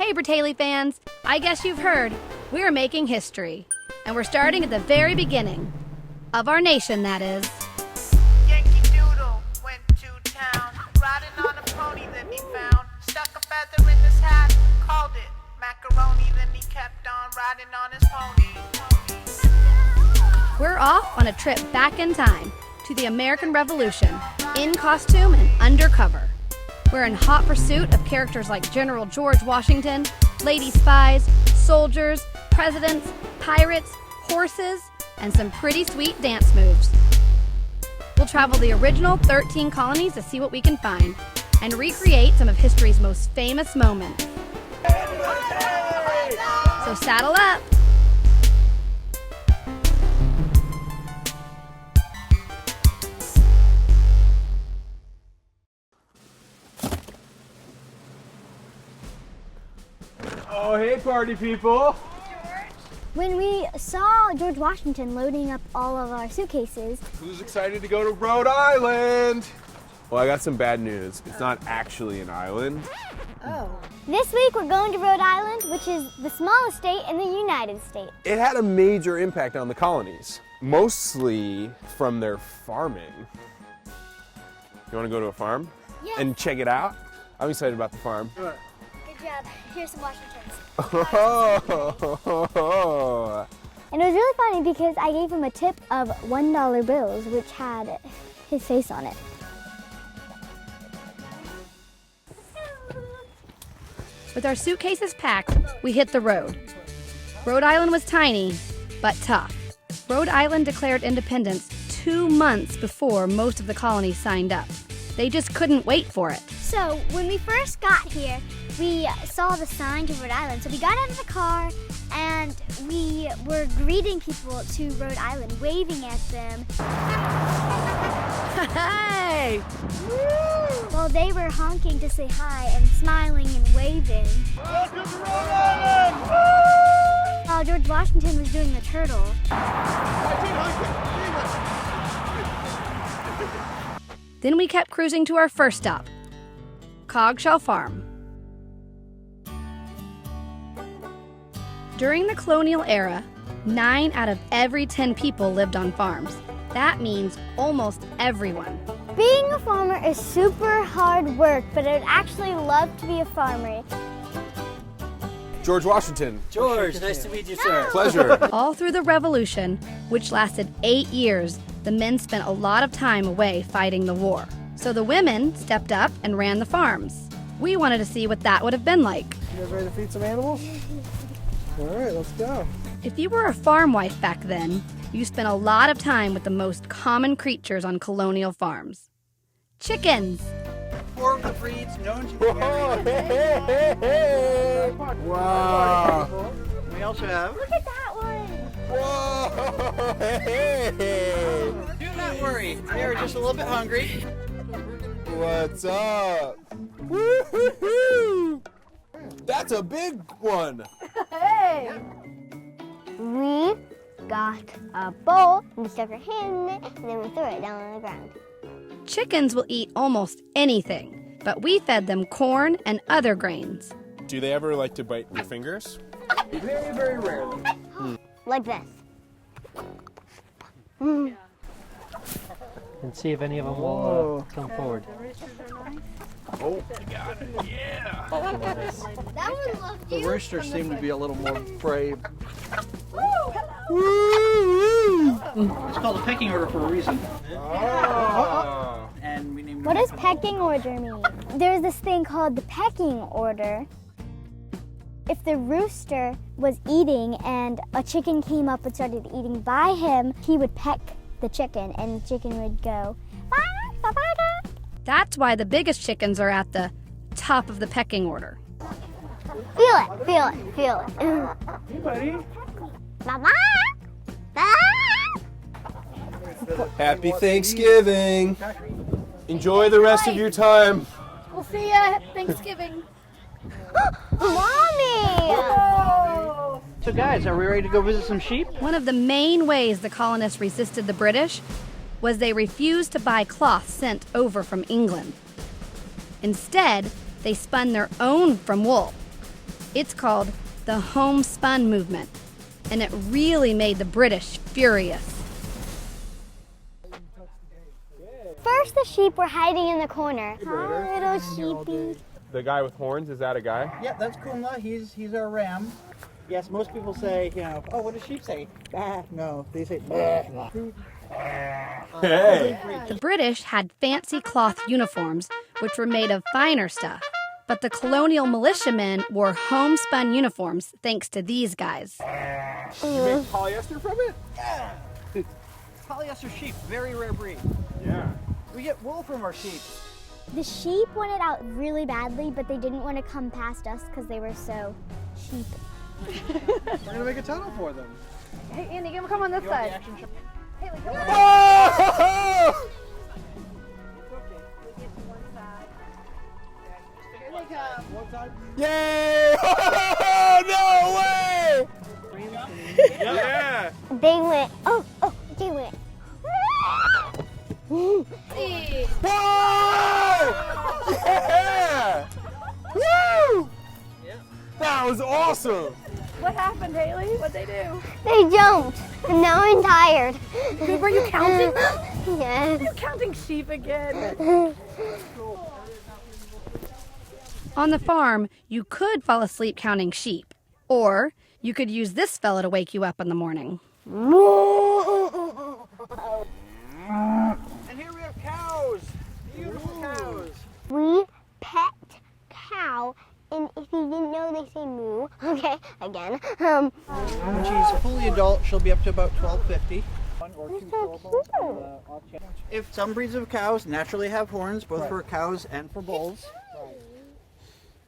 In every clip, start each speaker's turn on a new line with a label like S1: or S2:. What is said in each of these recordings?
S1: Hey Bratayley fans, I guess you've heard, we're making history. And we're starting at the very beginning. Of our nation, that is.
S2: Yankee Doodle went to town, riding on a pony that he found. Stuck a feather in his hat, called it macaroni, then he kept on riding on his pony.
S1: We're off on a trip back in time to the American Revolution, in costume and undercover. We're in hot pursuit of characters like General George Washington, lady spies, soldiers, presidents, pirates, horses, and some pretty sweet dance moves. We'll travel the original 13 colonies to see what we can find and recreate some of history's most famous moments. So saddle up.
S3: Oh, hey, party people.
S4: When we saw George Washington loading up all of our suitcases.
S3: Who's excited to go to Rhode Island? Well, I got some bad news. It's not actually an island.
S4: Oh. This week we're going to Rhode Island, which is the smallest state in the United States.
S3: It had a major impact on the colonies, mostly from their farming. You want to go to a farm?
S4: Yes.
S3: And check it out? I'm excited about the farm.
S4: Good job. Here's some Washingtons.
S3: Oh.
S4: And it was really funny because I gave him a tip of $1 bills, which had his face on it.
S1: With our suitcases packed, we hit the road. Rhode Island was tiny, but tough. Rhode Island declared independence 2 months before most of the colonies signed up. They just couldn't wait for it.
S4: So when we first got here, we saw the sign to Rhode Island. So we got out of the car and we were greeting people to Rhode Island, waving at them.
S1: Hey!
S4: While they were honking to say hi and smiling and waving.
S3: Welcome to Rhode Island!
S4: While George Washington was doing the turtle.
S1: Then we kept cruising to our first stop, Colonial Farm. During the colonial era, 9 out of every 10 people lived on farms. That means almost everyone.
S4: Being a farmer is super hard work, but I'd actually love to be a farmer.
S3: George Washington.
S5: George, nice to meet you, sir.
S3: Pleasure.
S1: All through the Revolution, which lasted 8 years, the men spent a lot of time away fighting the war. So the women stepped up and ran the farms. We wanted to see what that would have been like.
S6: You guys ready to feed some animals? All right, let's go.
S1: If you were a farm wife back then, you spent a lot of time with the most common creatures on colonial farms. Chickens.
S5: 4 of the breeds known to be
S3: Whoa, hey. Wow.
S5: We also have.
S4: Look at that one!
S3: Whoa, hey.
S5: Do not worry, they are just a little bit hungry.
S3: What's up? Woo-hoo-hoo. That's a big one.
S4: Hey! We got a bowl, we stuck our hand in it, and then we threw it down on the ground.
S1: Chickens will eat almost anything, but we fed them corn and other grains.
S3: Do they ever like to bite your fingers?
S6: Very, very rarely.
S4: Like this.
S7: And see if any of them will come forward.
S3: Oh, you got it. Yeah.
S4: That one loved
S6: The
S4: you.
S6: roosters seem to be a little more brave.
S5: It's called a pecking order for a reason.
S3: Oh.
S5: And we named
S4: What does pecking order mean? There's this thing called the pecking order. If the rooster was eating and a chicken came up and started eating by him, he would peck the chicken and the chicken would go, bark, bark, bark.
S1: That's why the biggest chickens are at the top of the pecking order.
S4: Feel it, feel it, feel it.
S6: Hey, buddy.
S4: Bye-bye.
S3: Happy Thanksgiving. Enjoy the rest of your time.
S1: We'll see ya at Thanksgiving.
S4: Mommy!
S5: So guys, are we ready to go visit some sheep?
S1: One of the main ways the colonists resisted the British was they refused to buy cloth sent over from England. Instead, they spun their own from wool. It's called the homespun movement, and it really made the British furious.
S4: First, the sheep were hiding in the corner. Hi, little sheepy.
S3: The guy with horns, is that a guy?
S5: Yeah, that's Kumla. He's our ram. Yes, most people say, you know, oh, what do sheep say? Bah. No, they say bah.
S3: Hey!
S1: The British had fancy cloth uniforms, which were made of finer stuff. But the colonial militiamen wore homespun uniforms thanks to these guys.
S3: You make polyester from it?
S5: Yeah. Polyester sheep, very rare breed.
S3: Yeah.
S5: We get wool from our sheep.
S4: The sheep wanted out really badly, but they didn't want to come past us because they were so sheep.
S6: We're gonna make a tunnel for them.
S1: Hey, Andy, come on this
S5: You want the
S1: side.
S5: action shot?
S1: Hayley, come on.
S3: Oh! Yay! No way! Yeah!
S4: They went, they went.
S3: Whoa! Yeah! Woo! That was awesome!
S1: What happened, Hayley? What'd they do?
S4: They jumped, and now I'm tired.
S1: Were you counting?
S4: Yes.
S1: You're counting sheep again. On the farm, you could fall asleep counting sheep, or you could use this fella to wake you up in the morning.
S5: And here we have cows. Beautiful cows.
S4: We pet cow, and if you didn't know, they say moo. Okay, again.
S5: When she's fully adult, she'll be up to about 1250.
S4: So cute.
S5: If some breeds of cows naturally have horns, both for cows and for bulls.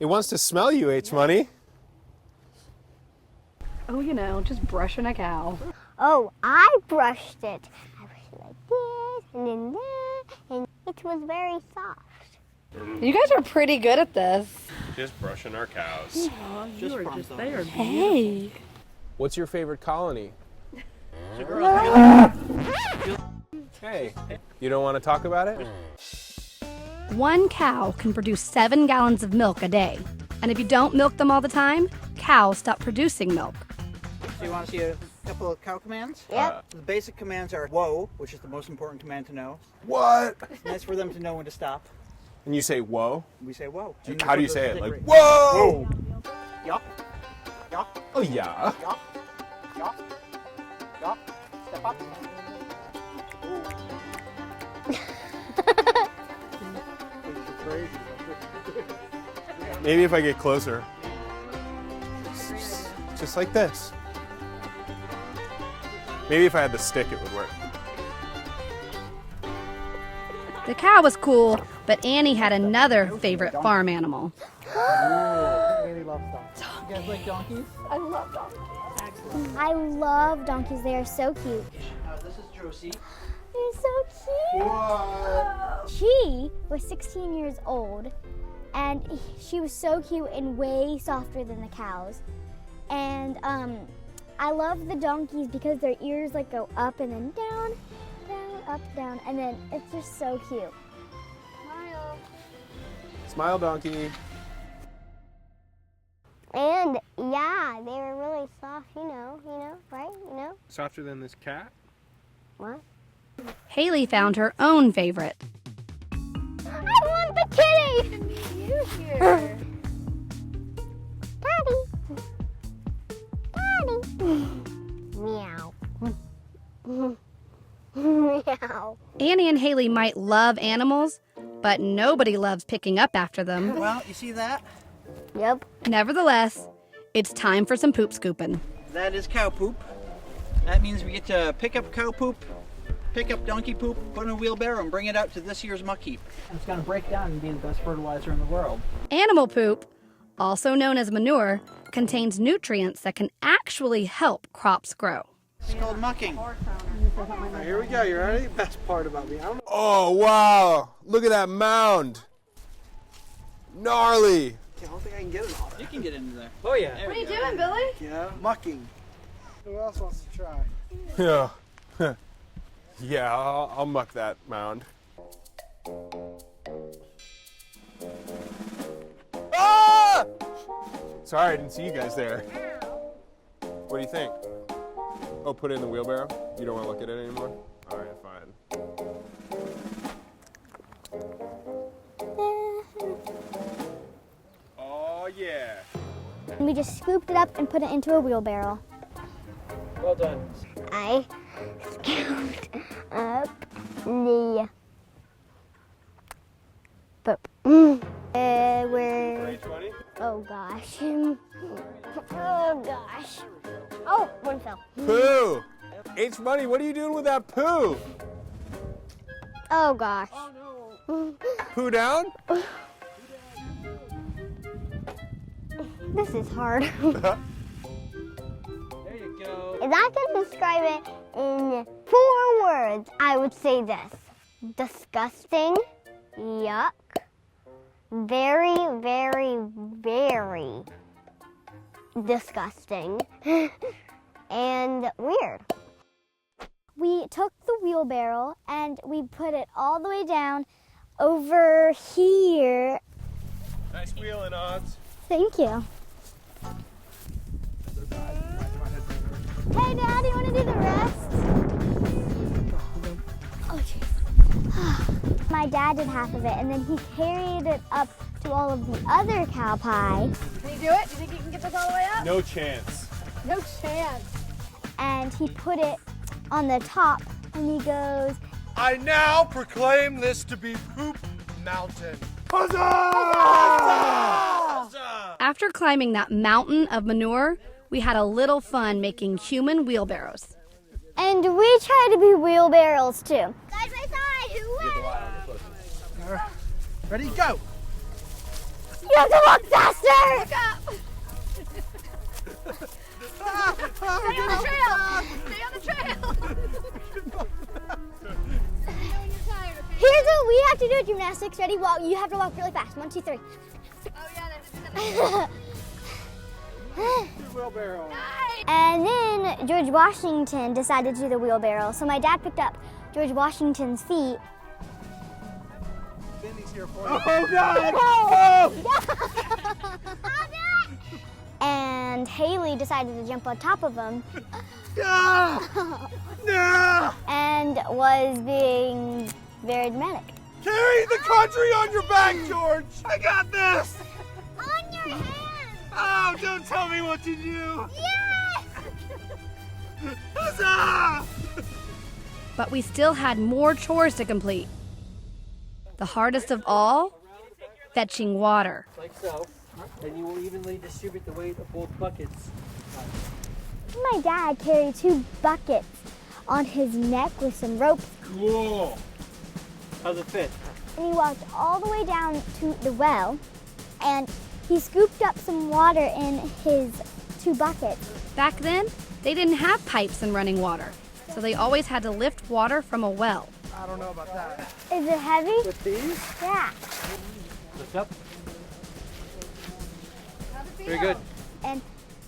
S3: It wants to smell you, H-Money.
S1: Oh, you know, just brushing a cow.
S4: Oh, I brushed it. I brushed it like this, and then that, and it was very soft.
S1: You guys are pretty good at this.
S3: Just brushing our cows.
S5: Just from them.
S1: Hey.
S3: What's your favorite colony? Hey, you don't want to talk about it?
S1: One cow can produce 7 gallons of milk a day. And if you don't milk them all the time, cows stop producing milk.
S5: So you want to see a couple of cow commands?
S4: Yep.
S5: The basic commands are whoa, which is the most important command to know.
S3: What?
S5: And that's for them to know when to stop.
S3: And you say whoa?
S5: We say whoa.
S3: How do you say it? Like, whoa!
S5: Yup. Yup.
S3: Oh, yeah.
S5: Yup. Yup. Yup. Step up.
S3: Maybe if I get closer. Just like this. Maybe if I had the stick, it would work.
S1: The cow was cool, but Annie had another favorite farm animal.
S5: Really love donkeys. You guys like donkeys?
S1: I love dogs.
S5: Excellent.
S4: I love donkeys. They are so cute.
S5: This is Josie.
S4: They're so cute.
S5: What?
S4: She was 16 years old, and she was so cute and way softer than the cows. And I love the donkeys because their ears like go up and then down, down, up, down, and then it's just so cute. Smile.
S3: Smile, donkey.
S4: And yeah, they were really soft, you know, right? You know?
S3: Softer than this cat?
S4: What?
S1: Hayley found her own favorite.
S4: I want the kitty! You here. Daddy. Meow. Meow.
S1: Annie and Hayley might love animals, but nobody loves picking up after them.
S5: Well, you see that?
S4: Yep.
S1: Nevertheless, it's time for some poop scooping.
S5: That is cow poop. That means we get to pick up cow poop, pick up donkey poop, put in a wheelbarrow, and bring it out to this year's muck heap. It's going to break down and be the best fertilizer in the world.
S1: Animal poop, also known as manure, contains nutrients that can actually help crops grow.
S5: It's called mucking.
S6: Alright, here we go. You ready? Best part about me. I don't know.
S3: Oh, wow. Look at that mound. Gnarly.
S6: I don't think I can get it all.
S5: You can get into there.
S6: Oh, yeah.
S5: There we go.
S1: doing, Billy?
S6: Yeah. Mucking. Who else wants to try?
S3: Yeah. Yeah, I'll muck that mound. Ah! Sorry, I didn't see you guys there. What do you think? Oh, put it in the wheelbarrow? You don't want to look at it anymore? All right, fine. Oh, yeah.
S4: And we just scooped it up and put it into a wheelbarrow.
S7: Well done.
S4: I scooped up the poop. We're...
S3: H-Money?
S4: Oh gosh. Oh gosh. Oh, one fell.
S3: Poo! H-Money, what are you doing with that poo?
S4: Oh gosh.
S3: Poo down?
S4: This is hard.
S5: There you go.
S4: If I could describe it in 4 words, I would say this. Disgusting, yuck, very, very, very disgusting, and weird. We took the wheelbarrow and we put it all the way down over here.
S3: Nice wheeling, Odds.
S4: Thank you. Hey, Dad, you want to do the rest? Oh, jeez. My dad did half of it, and then he carried it up to all of the other cow pie.
S1: Can you do it? Do you think you can get this all the way up?
S3: No chance.
S1: No chance.
S4: And he put it on the top, and he goes,
S6: I now proclaim this to be Poop Mountain.
S1: After climbing that mountain of manure, we had a little fun making human wheelbarrows.
S4: and we try to be wheelbarrows too. Side by side,
S6: Ready, go!
S4: You have to walk faster!
S1: Look up! Stay on the trail! Stay on the trail!
S4: Here's what we have to do at gymnastics. Ready? Walk. You have to walk really fast. 1, 2, 3.
S1: Oh yeah, that's
S6: Wheelbarrow.
S4: And then George Washington decided to do the wheelbarrow. So my dad picked up George Washington's feet.
S6: Benny's here for you.
S3: Oh, God!
S4: I'll do it! And Hayley decided to jump on top of him and was being very dramatic.
S6: Carry the country on your back, George! I got this!
S4: On your hands!
S6: Oh, don't tell me what to do!
S4: Yes!
S6: Huzzah!
S1: But we still had more chores to complete. The hardest of all, fetching water.
S7: Like so. Then you will evenly distribute the weight of both buckets.
S4: My dad carried 2 buckets on his neck with some rope.
S3: Cool.
S7: How's it fit?
S4: And he walked all the way down to the well, and he scooped up some water in his 2 buckets.
S1: Back then, they didn't have pipes and running water, so they always had to lift water from a well.
S6: I don't know about that.
S4: Is it heavy?
S7: With these?
S4: Yeah.
S7: Lift up. Very good.
S4: And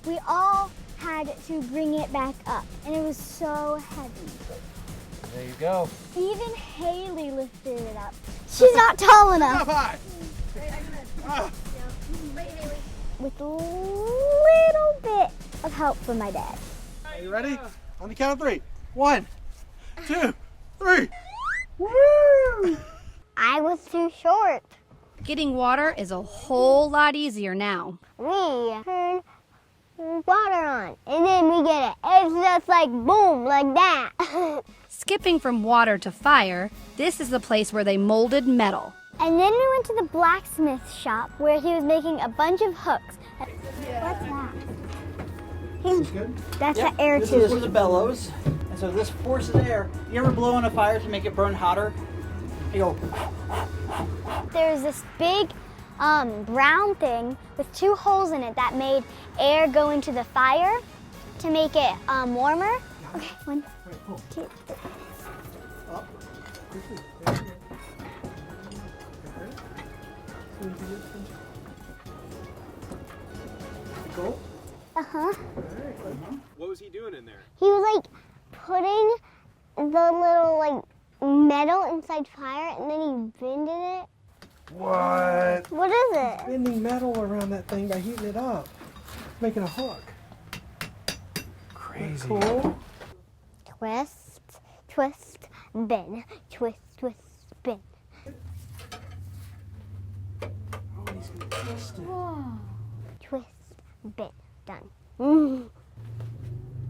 S4: we all had to bring it back up, and it was so heavy.
S7: There you go.
S4: Even Hayley lifted it up. She's not tall enough.
S6: High!
S4: With a little bit of help from my dad.
S6: Are you ready? On the count of 3. 1, 2, 3. Woo!
S4: I was too short.
S1: Getting water is a whole lot easier now.
S4: We turn water on, and then we get it. It's just like boom, like that.
S1: Skipping from water to fire, this is the place where they molded metal.
S4: And then we went to the blacksmith shop where he was making a bunch of hooks. What's that? That's the air
S5: This
S4: tube.
S5: is the bellows, and so this forces air. You ever blow on a fire to make it burn hotter? You go.
S4: There's this big brown thing with 2 holes in it that made air go into the fire to make it warmer. Okay, 1, 2, 3. Uh-huh.
S3: What was he doing in there?
S4: He was like putting the little like metal inside fire, and then he bended it.
S6: What?
S4: What is it?
S6: Bending metal around that thing by heating it up. Making a hook.
S3: Crazy.
S6: Cool.
S4: Twist, twist, spin. Twist, twist, spin.
S6: Oh, he's gonna twist it.
S4: Twist, spin. Done.
S5: And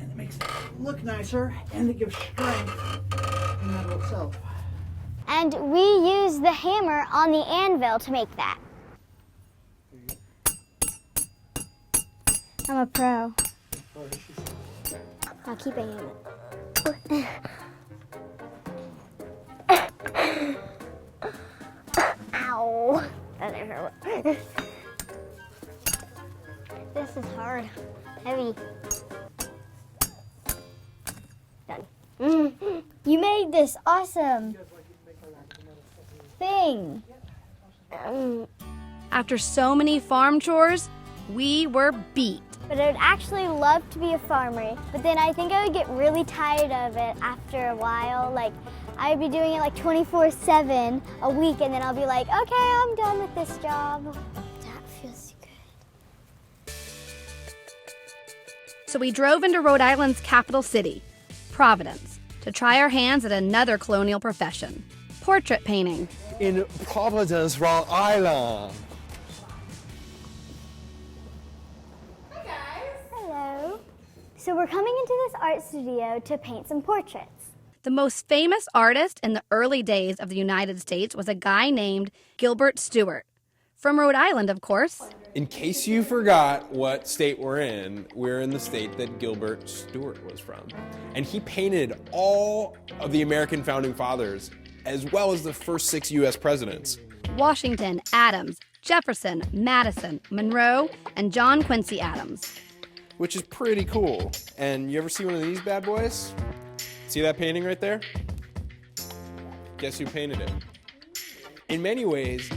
S5: it makes it look nicer, and it gives strength in the metal itself.
S4: And we use the hammer on the anvil to make that. I'm a pro. I'll keep aiming it. Ow. That didn't hurt. This is hard. Heavy. Done. You made this awesome thing.
S1: After so many farm chores, we were beat.
S4: But I would actually love to be a farmer. But then I think I would get really tired of it after a while. Like, I'd be doing it like 24/7 a week, and then I'll be like, okay, I'm done with this job. That feels good.
S1: So we drove into Rhode Island's capital city, Providence, to try our hands at another colonial profession, portrait painting.
S3: In Providence, Rhode Island.
S4: Hello. So we're coming into this art studio to paint some portraits.
S1: The most famous artist in the early days of the United States was a guy named Gilbert Stuart. From Rhode Island, of course.
S3: In case you forgot what state we're in the state that Gilbert Stuart was from. And he painted all of the American founding fathers, as well as the first 6 U.S. presidents.
S1: Washington, Adams, Jefferson, Madison, Monroe, and John Quincy Adams.
S3: Which is pretty cool. And you ever see one of these bad boys? See that painting right there? Guess who painted it? In many ways,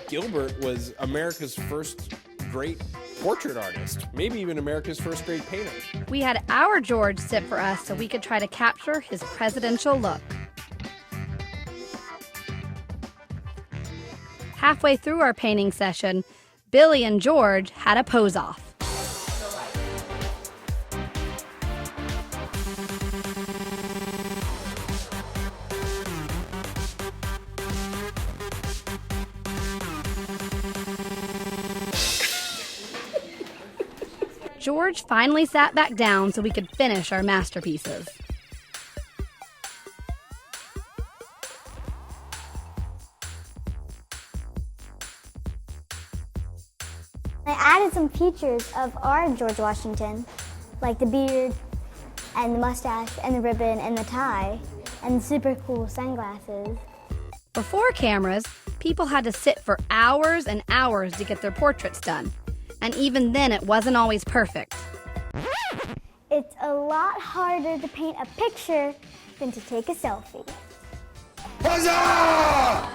S3: Gilbert was America's first great portrait artist, maybe even America's first great painter.
S1: We had our George sit for us so we could try to capture his presidential look. Halfway through our painting session, Billy and George had a pose-off. George finally sat back down so we could finish our masterpieces.
S4: I added some features of our George Washington, like the beard and the mustache and the ribbon and the tie and the super cool sunglasses.
S1: Before cameras, people had to sit for hours and hours to get their portraits done. And even then, it wasn't always perfect.
S4: It's a lot harder to paint a picture than to take a selfie.
S3: Huzzah!